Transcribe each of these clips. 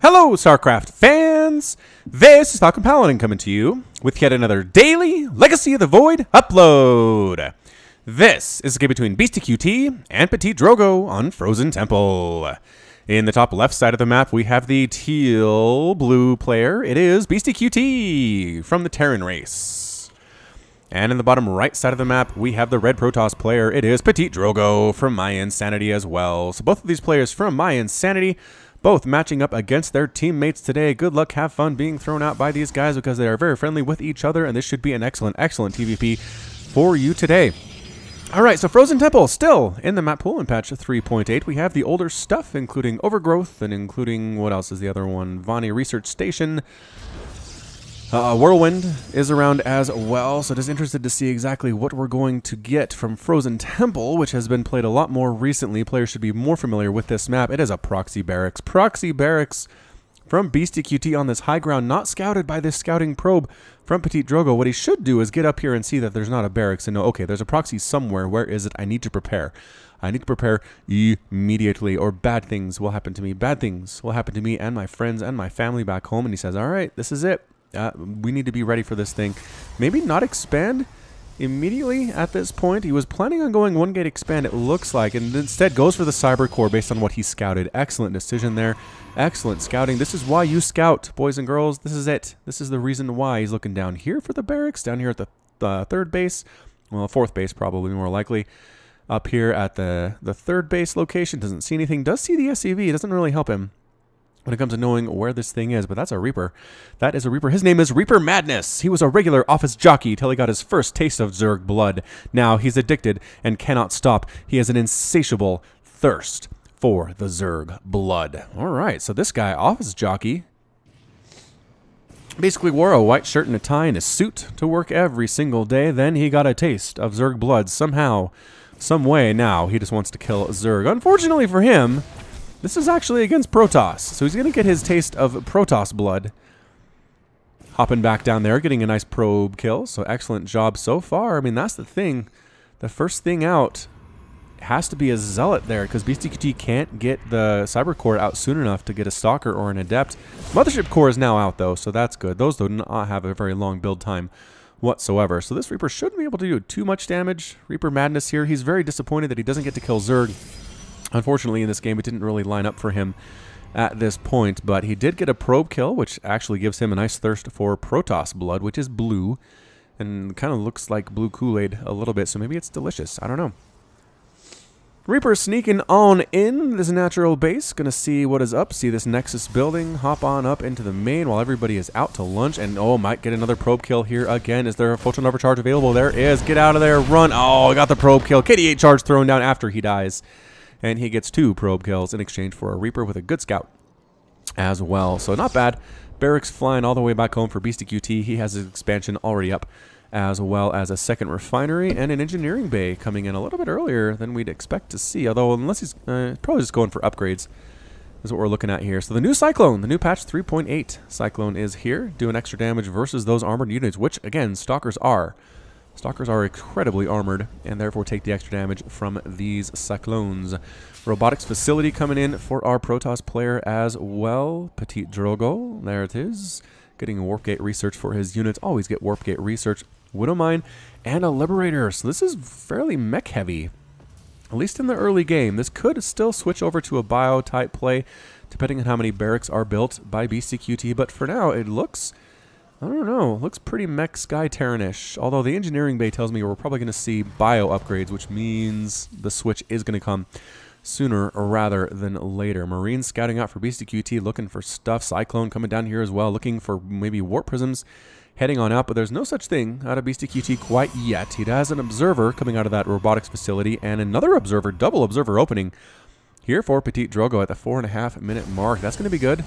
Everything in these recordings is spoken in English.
Hello, StarCraft fans! This is Falcon Paladin coming to you with yet another daily Legacy of the Void upload. This is a game between Beastyqt and PtitDrogo on Frozen Temple. In the top left side of the map, we have the teal-blue player. It is Beastyqt from the Terran race. And in the bottom right side of the map, we have the red Protoss player. It is PtitDrogo from My Insanity as well. So both of these players from My Insanity, both matching up against their teammates today. Good luck, have fun being thrown out by these guys because they are very friendly with each other, and this should be an excellent, excellent TVP for you today. Alright, so Frozen Temple still in the map pool in patch 3.8. We have the older stuff, including Overgrowth, and including, what else is the other one? Vani Research Station. Whirlwind is around as well, so just interested to see exactly what we're going to get from Frozen Temple, which has been played a lot more recently. Players should be more familiar with this map. It is a proxy barracks. Proxy barracks from Beastyqt on this high ground, not scouted by this scouting probe from PtitDrogo. What he should do is get up here and see that there's not a barracks and know, okay, there's a proxy somewhere. Where is it? I need to prepare. I need to prepare immediately, or bad things will happen to me. Bad things will happen to me and my friends and my family back home. And he says, all right, this is it. We need to be ready for this thing. Maybe not expand immediately at this point. He was planning on going one gate expand, it looks like, and instead goes for the cyber core based on what he scouted. Excellent decision there. Excellent scouting. This is why you scout, boys and girls. This is it. This is the reason why. He's looking down here for the barracks, down here at the third base. Well, fourth base probably more likely. Up here at the third base location. Doesn't see anything. Does see the SCV. It doesn't really help him when it comes to knowing where this thing is, but that's a Reaper. That is a Reaper. His name is Reaper Madness. He was a regular office jockey till he got his first taste of Zerg blood. Now he's addicted and cannot stop. He has an insatiable thirst for the Zerg blood. All right, so this guy, office jockey, basically wore a white shirt and a tie and a suit to work every single day. Then he got a taste of Zerg blood somehow, some way. Now he just wants to kill Zerg. Unfortunately for him, this is actually against Protoss, so he's going to get his taste of Protoss blood. Hopping back down there, getting a nice probe kill, so excellent job so far. I mean, that's the thing. The first thing out has to be a Zealot there, because Beastyqt can't get the Cyber Core out soon enough to get a Stalker or an Adept. Mothership Core is now out, though, so that's good. Those do not have a very long build time whatsoever. So this Reaper shouldn't be able to do too much damage. Reaper Madness here. He's very disappointed that he doesn't get to kill Zerg. Unfortunately, in this game, it didn't really line up for him at this point, but he did get a probe kill, which actually gives him a nice thirst for Protoss blood, which is blue, and kind of looks like blue Kool-Aid a little bit, so maybe it's delicious. I don't know. Reaper sneaking on in this natural base, gonna see what is up, see this Nexus building, hop on up into the main while everybody is out to lunch, and oh, might get another probe kill here again. Is there a photon overcharge available? There is. Get out of there, run. Oh, I got the probe kill. KD8 charge thrown down after he dies. And he gets 2 probe kills in exchange for a Reaper with a good scout as well. So not bad. Barracks flying all the way back home for Beastyqt. He has his expansion already up, as well as a second refinery and an engineering bay coming in a little bit earlier than we'd expect to see. Although, unless he's probably just going for upgrades, is what we're looking at here. So the new Cyclone, the new patch 3.8 Cyclone is here, doing extra damage versus those armored units, which, again, Stalkers are. Stalkers are incredibly armored and therefore take the extra damage from these Cyclones. Robotics facility coming in for our Protoss player as well. PtitDrogo, there it is. Getting a Warp Gate research for his units. Always get Warp Gate research. Widowmine and a Liberator. So this is fairly mech heavy, at least in the early game. This could still switch over to a bio type play depending on how many barracks are built by Beastyqt. But for now, it looks, I don't know, looks pretty mech Sky Terran-ish. Although the engineering bay tells me we're probably going to see bio upgrades, which means the switch is going to come sooner rather than later. Marines scouting out for Beastyqt, looking for stuff. Cyclone coming down here as well, looking for maybe warp prisms, heading on out. But there's no such thing out of Beastyqt quite yet. He has an observer coming out of that robotics facility, and another observer, double observer opening here for PtitDrogo at the 4.5 minute mark. That's going to be good.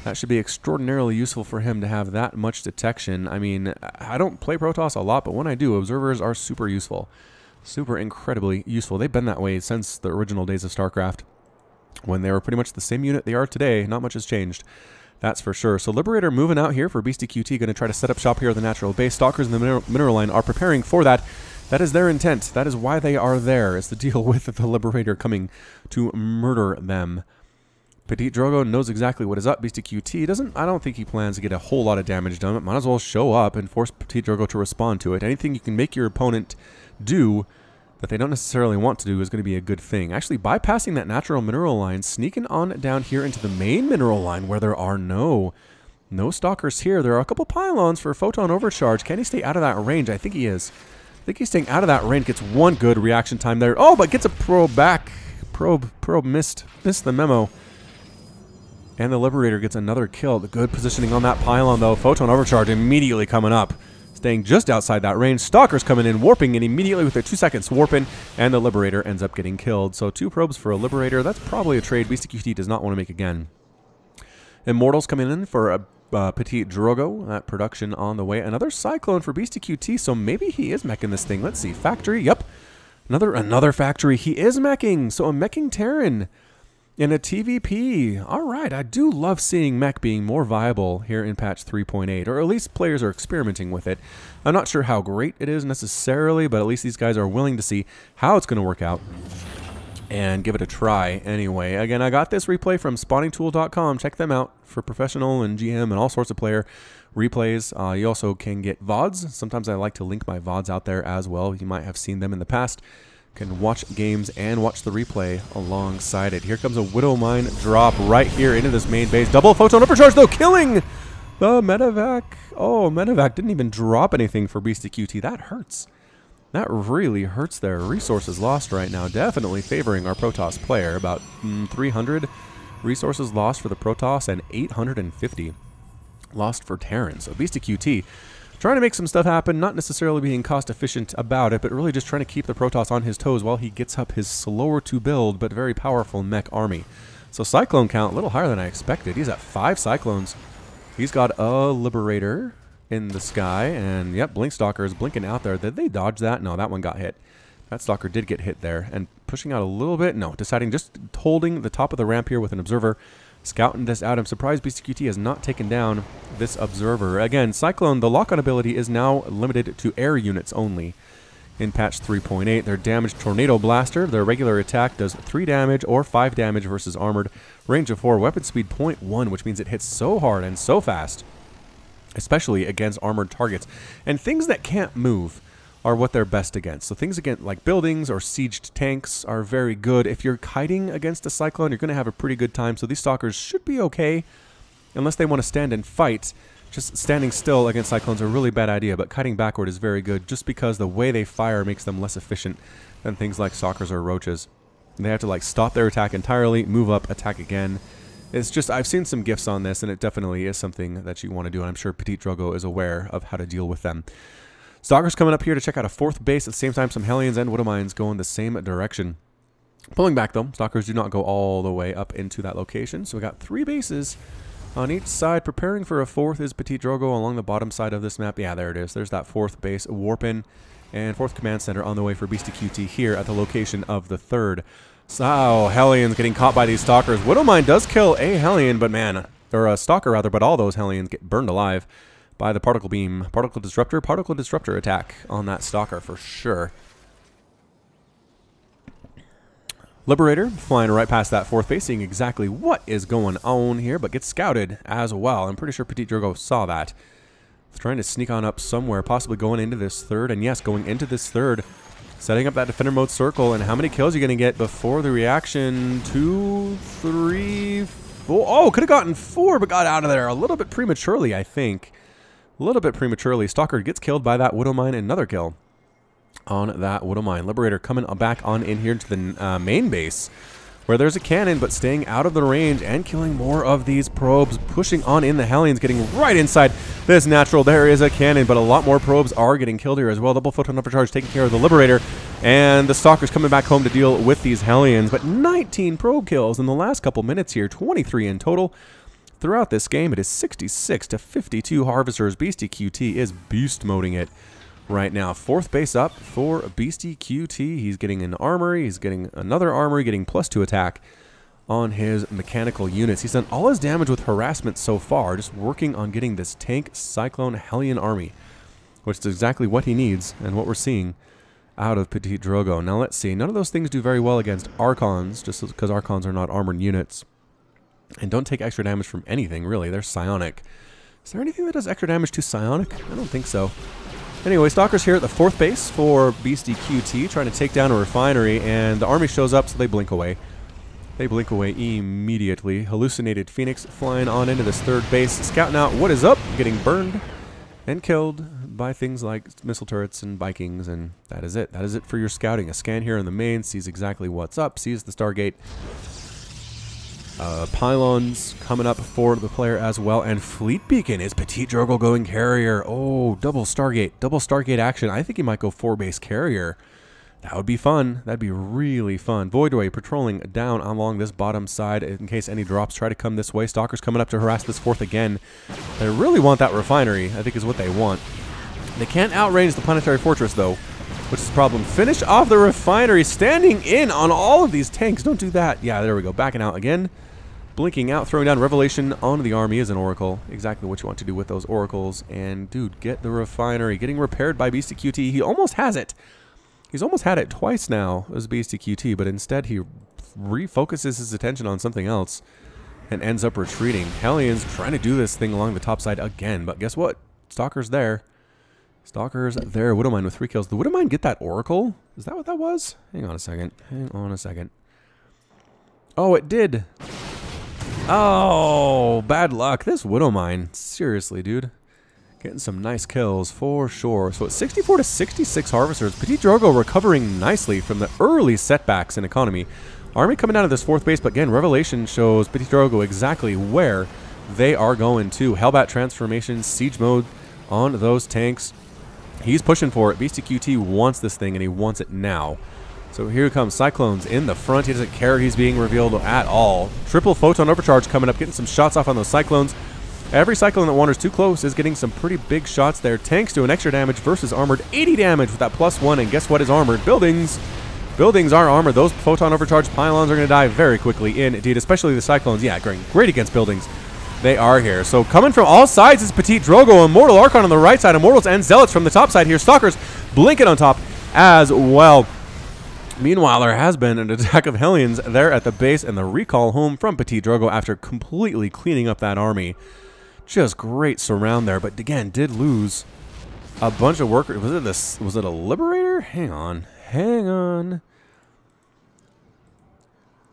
That should be extraordinarily useful for him to have that much detection. I mean, I don't play Protoss a lot, but when I do, observers are super useful. Super incredibly useful. They've been that way since the original days of StarCraft, when they were pretty much the same unit they are today. Not much has changed, that's for sure. So Liberator moving out here for Beastyqt, going to try to set up shop here at the natural base. Stalkers in the mineral line are preparing for that. That is their intent. That is why they are there, is to deal with the Liberator coming to murder them. PtitDrogo knows exactly what is up. Beastyqt I don't think he plans to get a whole lot of damage done. But might as well show up and force PtitDrogo to respond to it. Anything you can make your opponent do that they don't necessarily want to do is going to be a good thing. Actually, bypassing that natural mineral line, sneaking on down here into the main mineral line where there are no stalkers here. There are a couple pylons for photon overcharge. Can he stay out of that range? I think he is. I think he's staying out of that range. Gets one good reaction time there. Oh, but gets a probe back. Probe missed the memo. And the Liberator gets another kill. The good positioning on that pylon, though. Photon overcharge immediately coming up. Staying just outside that range. Stalkers coming in, warping in immediately with their 2 seconds warping. And the Liberator ends up getting killed. So 2 probes for a Liberator. That's probably a trade Beastyqt does not want to make again. Immortals coming in for a PtitDrogo. That production on the way. Another Cyclone for Beastyqt. So maybe he is meching this thing. Let's see. Factory. Yep. Another factory. He is meching. So a meching Terran. In a TVP. Alright, I do love seeing mech being more viable here in patch 3.8, or at least players are experimenting with it. I'm not sure how great it is necessarily, but at least these guys are willing to see how it's going to work out and give it a try anyway. Again, I got this replay from spawningtool.com. Check them out for professional and GM and all sorts of player replays. You also can get VODs. Sometimes I like to link my VODs out there as well. You might have seen them in the past. Can watch games and watch the replay alongside it. Here comes a Widow Mine drop right here into this main base. Double photon overcharge though, killing the medevac. Oh, medevac didn't even drop anything for Beastyqt. That hurts. That really hurts their resources lost right now. Definitely favoring our Protoss player. About 300 resources lost for the Protoss and 850 lost for Terran. So Beastyqt trying to make some stuff happen, not necessarily being cost efficient about it, but really just trying to keep the Protoss on his toes while he gets up his slower to build but very powerful mech army. So Cyclone count a little higher than I expected. He's at 5 Cyclones. He's got a Liberator in the sky, and yep, Blink Stalker is blinking out there. Did they dodge that? No, that one got hit. That Stalker did get hit there, and pushing out a little bit. No, deciding just holding the top of the ramp here with an observer. Scouting this out. I'm surprised Beastyqt has not taken down this observer. Again, Cyclone, the lock-on ability is now limited to air units only in patch 3.8. Their damaged Tornado Blaster, their regular attack does 3 damage or 5 damage versus armored. Range of 4, weapon speed 0.1, which means it hits so hard and so fast, especially against armored targets. And things that can't move are what they're best against. So things against like buildings or sieged tanks are very good. If you're kiting against a Cyclone, you're going to have a pretty good time. So these Stalkers should be okay unless they want to stand and fight. Just standing still against Cyclones are a really bad idea, but kiting backward is very good just because the way they fire makes them less efficient than things like Stalkers or Roaches. And they have to like stop their attack entirely, move up, attack again. It's just, I've seen some GIFs on this, and it definitely is something that you want to do, and I'm sure PtitDrogo is aware of how to deal with them. Stalkers coming up here to check out a 4th base. At the same time, some Hellions and Widow Mines go in the same direction. Pulling back, though. Stalkers do not go all the way up into that location. So we got 3 bases on each side. Preparing for a 4th is PtitDrogo along the bottom side of this map. Yeah, there it is. There's that 4th base. Warping and 4th Command Center on the way for Beastyqt here at the location of the 3rd. So, Hellions getting caught by these Stalkers. Widow Mine does kill a Hellion, but man, or a Stalker rather, but all those Hellions get burned alive by the particle beam, particle disruptor attack on that Stalker for sure. Liberator flying right past that 4th base, seeing exactly what is going on here, but gets scouted as well. I'm pretty sure PtitDrogo saw that. Trying to sneak on up somewhere, possibly going into this 3rd, and yes, going into this 3rd, setting up that defender mode circle. And how many kills are you going to get before the reaction? 2, 3, 4. Oh, could have gotten 4, but got out of there a little bit prematurely, I think. A little bit prematurely. Stalker gets killed by that Widow Mine. Another kill on that Widow Mine. Liberator coming back on in here to the main base, where there's a cannon, but staying out of the range and killing more of these probes. Pushing on in the Hellions, getting right inside this natural. There is a cannon, but a lot more probes are getting killed here as well. Double photon overcharge taking care of the Liberator. And the Stalker's coming back home to deal with these Hellions. But 19 probe kills in the last couple minutes here. 23 in total. Throughout this game, it is 66 to 52 Harvesters. Beastyqt is beast moding it right now. 4th base up for Beastyqt. He's getting an armory. He's getting another armory, getting +2 attack on his mechanical units. He's done all his damage with harassment so far, just working on getting this tank Cyclone Hellion army, which is exactly what he needs and what we're seeing out of PtitDrogo. Now let's see. None of those things do very well against Archons, just because Archons are not armored units. and don't take extra damage from anything, really. They're psionic. Is there anything that does extra damage to psionic? I don't think so. Anyway, Stalker's here at the 4th base for Beastyqt, trying to take down a refinery, and the army shows up, so they blink away. They blink away immediately. Hallucinated Phoenix flying on into this 3rd base, scouting out what is up, getting burned and killed by things like missile turrets and Vikings, and that is it. That is it for your scouting. A scan here in the main, sees exactly what's up, sees the Stargate. Pylons coming up for the player as well, and Fleet Beacon is PtitDrogo going carrier. Oh, double Stargate action. I think he might go 4-base carrier. That would be fun. That'd be really fun. Voidway patrolling down along this bottom side in case any drops try to come this way. Stalker's coming up to harass this 4th again. They really want that refinery, I think is what they want. They can't outrange the planetary fortress though, which is the problem. Finish off the refinery, standing in on all of these tanks. Don't do that. Yeah, there we go. Backing out again. Blinking out, throwing down Revelation onto the army is an Oracle. Exactly what you want to do with those Oracles. And, dude, get the refinery. Getting repaired by Beastyqt. He almost has it. He's almost had it twice now as Beastyqt, but instead he refocuses his attention on something else and ends up retreating. Hellions trying to do this thing along the top side again, but guess what? Stalker's there. Stalker's there. Widowmine with 3 kills. Did Widowmine get that Oracle? Is that what that was? Hang on a second. Hang on a second. Oh, it did. Oh, bad luck. This Widowmine. Seriously, dude. Getting some nice kills for sure. So it's 64 to 66 Harvesters. PtitDrogo recovering nicely from the early setbacks in economy. Army coming out of this 4th base, but again, Revelation shows PtitDrogo exactly where they are going to. Hellbat transformation, siege mode on those tanks. He's pushing for it. Beastyqt wants this thing, and he wants it now. So here comes Cyclones in the front. He doesn't care he's being revealed at all. Triple Photon Overcharge coming up, getting some shots off on those Cyclones. Every Cyclone that wanders too close is getting some pretty big shots there. Tanks doing extra damage versus armored. 80 damage with that +1, and guess what is armored? Buildings. Buildings are armored. Those Photon Overcharge pylons are going to die very quickly indeed, especially the Cyclones. Yeah, great against buildings. They are here. So coming from all sides is PtitDrogo. Immortal Archon on the right side. Immortals and Zealots from the top side here. Stalkers blinking on top as well. Meanwhile, there has been an attack of Hellions there at the base, and the recall home from PtitDrogo after completely cleaning up that army. Just great surround there, but again, did lose a bunch of workers. Was it a Liberator? Hang on.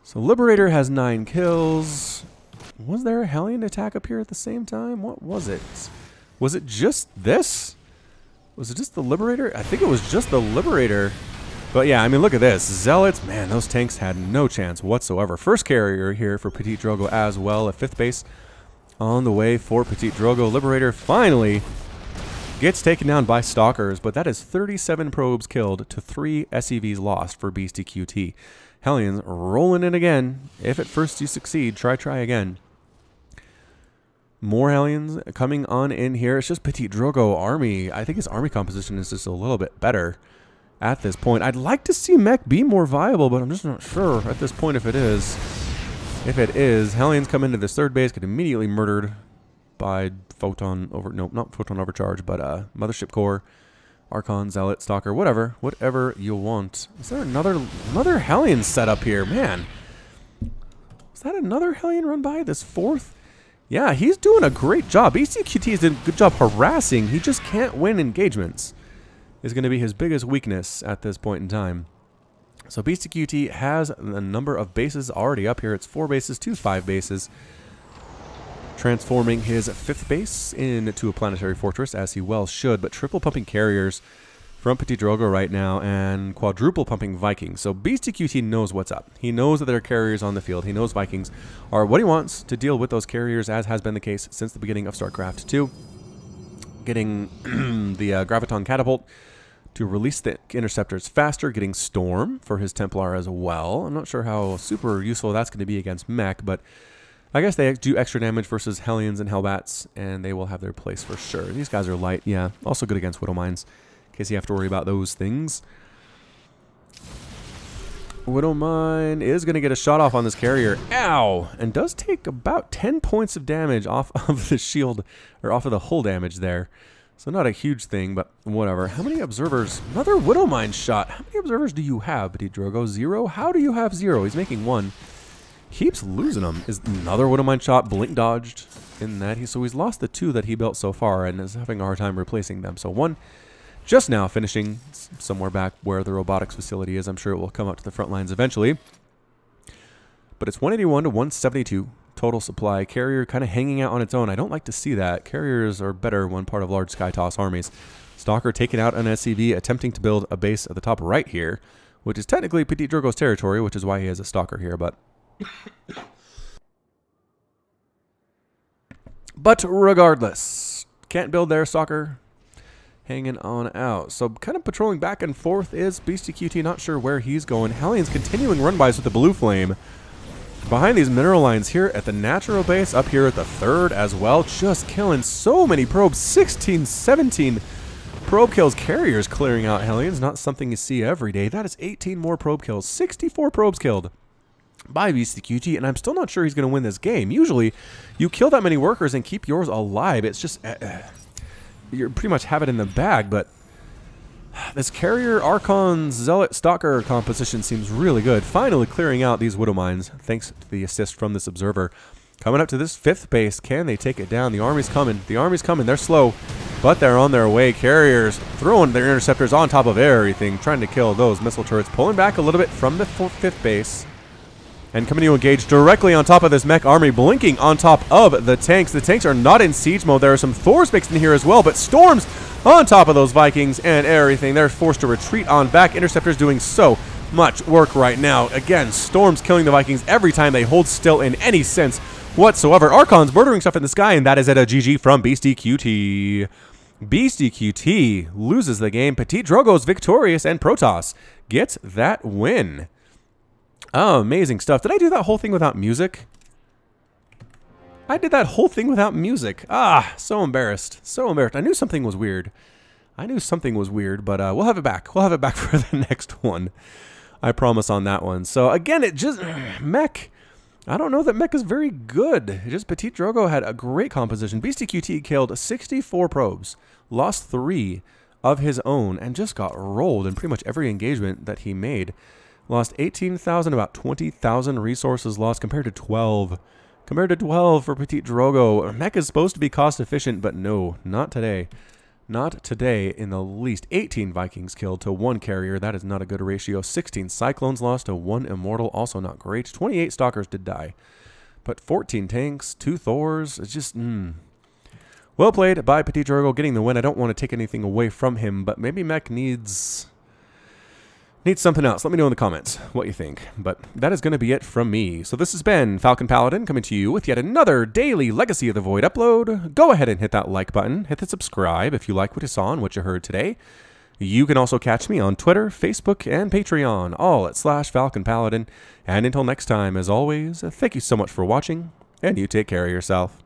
So Liberator has 9 kills. Was there a Hellion attack up here at the same time? What was it? Was it just this? Was it just the Liberator? I think it was just the Liberator. But yeah, I mean, look at this. Zealots, man, those tanks had no chance whatsoever. First carrier here for PtitDrogo as well. A 5th base on the way for PtitDrogo. Liberator finally gets taken down by Stalkers, but that is 37 probes killed to 3 SCVs lost for Beastyqt. Hellions rolling in again. If at first you succeed, try again. More Hellions coming on in here. It's just PtitDrogo army. I think his army composition is just a little bit better at this point. I'd like to see mech be more viable, but I'm just not sure at this point if it is. If it is, Hellions come into this 3rd base, get immediately murdered by not Photon Overcharge, but Mothership Core, Archon, Zealot, Stalker, whatever you want. Is there another Hellion set up here? Man, is that another Hellion run by this 4th? Yeah, he's doing a great job. Beastyqt is doing a good job harassing. He just can't win engagements. Is going to be his biggest weakness at this point in time. So Beastyqt has a number of bases already up here. It's 4 bases to 5 bases. Transforming his 5th base into a planetary fortress, as he well should. But triple pumping carriers from PtitDrogo right now, and quadruple pumping Vikings. So Beastyqt knows what's up. He knows that there are carriers on the field. He knows Vikings are what he wants to deal with those carriers, as has been the case since the beginning of StarCraft 2. Getting the Graviton Catapult to release the interceptors faster, getting Storm for his Templar as well. I'm not sure how super useful that's going to be against mech, but I guess they do extra damage versus Hellions and Hellbats, and they will have their place for sure. These guys are light, yeah. Also good against Widowmines, in case you have to worry about those things. Widowmine is going to get a shot off on this carrier. Ow! And does take about 10 points of damage off of the shield, or off of the hull damage there. So not a huge thing, but whatever. How many observers? Another Widowmine shot. How many observers do you have, PtitDrogo? 0? How do you have 0? He's making 1. keeps losing them. Is another Widowmine shot blink dodged in that. So he's lost the 2 that he built so far and is having a hard time replacing them. So 1 just now finishing somewhere back where the robotics facility is. I'm sure it will come up to the front lines eventually. But it's 181 to 172 total supply. Carrier kind of hanging out on its own. I don't like to see that. Carriers are better when part of large Sky Toss armies. Stalker taking out an SCV, attempting to build a base at the top right here, which is technically PtitDrogo's territory, which is why he has a Stalker here, but... But regardless, can't build there, Stalker. Hanging on out. So kind of patrolling back and forth is Beastyqt, not sure where he's going. Hellions continuing run-bys with the blue flame. Behind these mineral lines here at the natural base, up here at the 3rd as well, just killing so many probes. 16, 17 probe kills. Carriers clearing out Hellions, not something you see every day. That is 18 more probe kills. 64 probes killed by Beastyqt, and I'm still not sure he's going to win this game. Usually, you kill that many workers and keep yours alive. It's just... you pretty much have it in the bag, but this Carrier, Archon, Zealot, Stalker composition seems really good. Finally clearing out these Widow Mines, thanks to the assist from this Observer. Coming up to this 5th base, can they take it down? The army's coming. The army's coming. They're slow, but they're on their way. Carriers throwing their interceptors on top of everything, trying to kill those missile turrets. Pulling back a little bit from the 5th base. And coming to engage directly on top of this mech army, blinking on top of the tanks. The tanks are not in siege mode. There are some Thors mixed in here as well, but Storms on top of those Vikings and everything. They're forced to retreat on back. Interceptors doing so much work right now. Again, Storms killing the Vikings every time they hold still in any sense whatsoever. Archon's murdering stuff in the sky, and that is at a GG from Beastyqt. Beastyqt loses the game. PtitDrogo's victorious, and Protoss gets that win. Oh, amazing stuff. Did I do that whole thing without music? I did that whole thing without music. Ah, so embarrassed. So embarrassed. I knew something was weird. I knew something was weird, but we'll have it back. We'll have it back for the next one. I promise on that one. So, again, it just... Mech. I don't know that Mech is very good. It just PtitDrogo had a great composition. Beastyqt killed 64 probes, lost 3 of his own, and just got rolled in pretty much every engagement that he made. Lost 18,000, about 20,000 resources lost compared to 12. Compared to 12 for PtitDrogo. Mech is supposed to be cost efficient, but no, not today. Not today in the least. 18 Vikings killed to 1 carrier. That is not a good ratio. 16 Cyclones lost to 1 Immortal. Also not great. 28 Stalkers did die. But 14 tanks, 2 Thors. It's just, Well played by PtitDrogo getting the win. I don't want to take anything away from him, but maybe Mech needs something else. Let me know in the comments what you think. But that is going to be it from me. So this has been Falcon Paladin coming to you with yet another daily Legacy of the Void upload. Go ahead and hit that like button. Hit the subscribe if you like what you saw and what you heard today. You can also catch me on Twitter, Facebook, and Patreon, all at /Falcon Paladin. And until next time, as always, thank you so much for watching, and you take care of yourself.